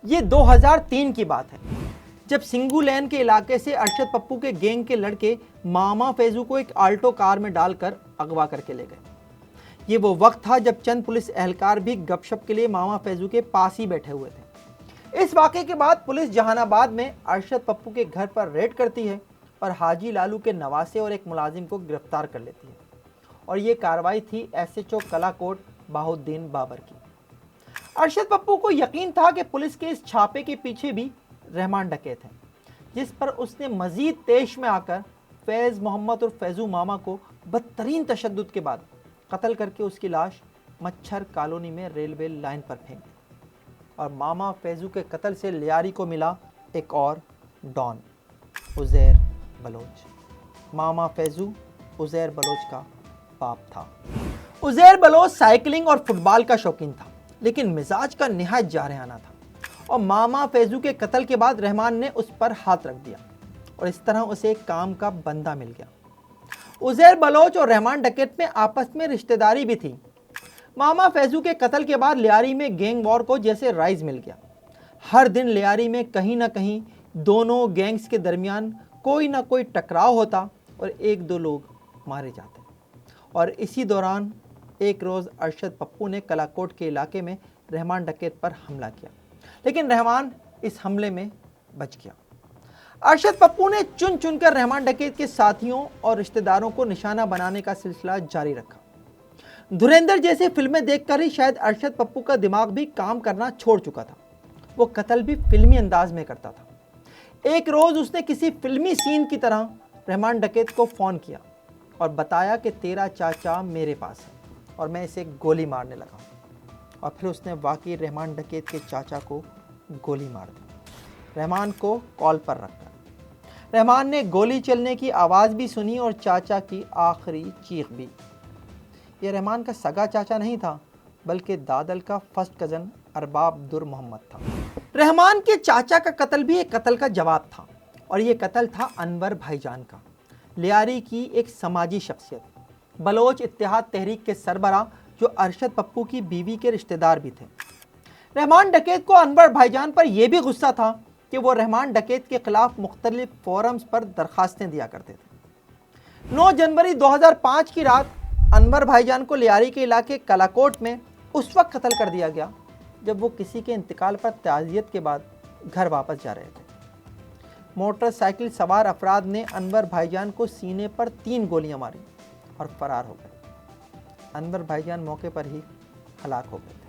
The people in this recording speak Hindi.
ये 2003 की बात है, जब सिंगू लेन के इलाके से अरशद पप्पू के गैंग के लड़के मामा फैजू को एक आल्टो कार में डालकर अगवा करके ले गए। ये वो वक्त था जब चंद पुलिस एहलकार भी गपशप के लिए मामा फैजू के पास ही बैठे हुए थे। इस वाक़े के बाद पुलिस जहानाबाद में अरशद पप्पू के घर पर रेड करती है और हाजी लालू के नवासे और एक मुलाजिम को गिरफ्तार कर लेती है। और ये कार्रवाई थी SHO कलाकोट बाहुद्दीन बाबर की। अरशद पप्पू को यकीन था कि पुलिस के इस छापे के पीछे भी रहमान डकैत है, जिस पर उसने मजीद तेश में आकर फैज़ मोहम्मद और फैजू मामा को बदतरीन तशद्दुद के बाद कत्ल करके उसकी लाश मच्छर कॉलोनी में रेलवे लाइन पर फेंक दी। और मामा फैजू के कत्ल से लियारी को मिला एक और डॉन, उज़ैर बलोच। मामा फैजू उज़ैर बलोच का बाप था। उज़ैर बलोच साइकिलिंग और फुटबॉल का शौकीन था, लेकिन मिजाज का निहायत जारहाना था। और मामा फैजू के कत्ल के बाद रहमान ने उस पर हाथ रख दिया और इस तरह उसे एक काम का बंदा मिल गया। उज़ैर बलोच और रहमान डकैत में आपस में रिश्तेदारी भी थी। मामा फैजू के कत्ल के बाद लियारी में गैंग वॉर को जैसे राइज मिल गया। हर दिन लियारी में कहीं ना कहीं दोनों गैंग्स के दरमियान कोई ना कोई टकराव होता और एक दो लोग मारे जाते। और इसी दौरान एक रोज़ अरशद पप्पू ने कलाकोट के इलाके में रहमान डकैत पर हमला किया, लेकिन रहमान इस हमले में बच गया। अरशद पप्पू ने चुन चुनकर रहमान डकैत के साथियों और रिश्तेदारों को निशाना बनाने का सिलसिला जारी रखा। धुरंधर जैसी फिल्में देखकर ही शायद अरशद पप्पू का दिमाग भी काम करना छोड़ चुका था। वो कत्ल भी फिल्मी अंदाज में करता था। एक रोज़ उसने किसी फिल्मी सीन की तरह रहमान डकैत को फ़ोन किया और बताया कि तेरा चाचा मेरे पास है और मैं इसे गोली मारने लगा। और फिर उसने वाकई रहमान डकैत के चाचा को गोली मार दी, रहमान को कॉल पर रखकर। रहमान ने गोली चलने की आवाज़ भी सुनी और चाचा की आखिरी चीख भी। यह रहमान का सगा चाचा नहीं था, बल्कि दादल का फर्स्ट कज़न अरबाब दुर मोहम्मद था। रहमान के चाचा का कत्ल भी एक कत्ल का जवाब था, और ये कत्ल था अनवर भाईजान का, लियारी की एक समाजी शख्सियत, बलोच इत्तेहाद तहरीक के सरबराह, जो अरशद पप्पू की बीवी के रिश्तेदार भी थे। रहमान डकैत को अनवर भाईजान पर यह भी गुस्सा था कि वो रहमान डकैत के खिलाफ मुख्तलिफ फोरम्स पर दरखास्तें दिया करते थे। 9 जनवरी 2005 की रात अनवर भाईजान को लियारी के इलाके कलाकोट में उस वक्त कत्ल कर दिया गया जब वो किसी के इंतकाल पर ताज़ियत के बाद घर वापस जा रहे थे। मोटरसाइकिल सवार अफराद ने अनवर भाईजान को सीने पर 3 गोलियां मारी और फरार हो गए। अनवर भाईजान मौके पर ही हलाक हो गए।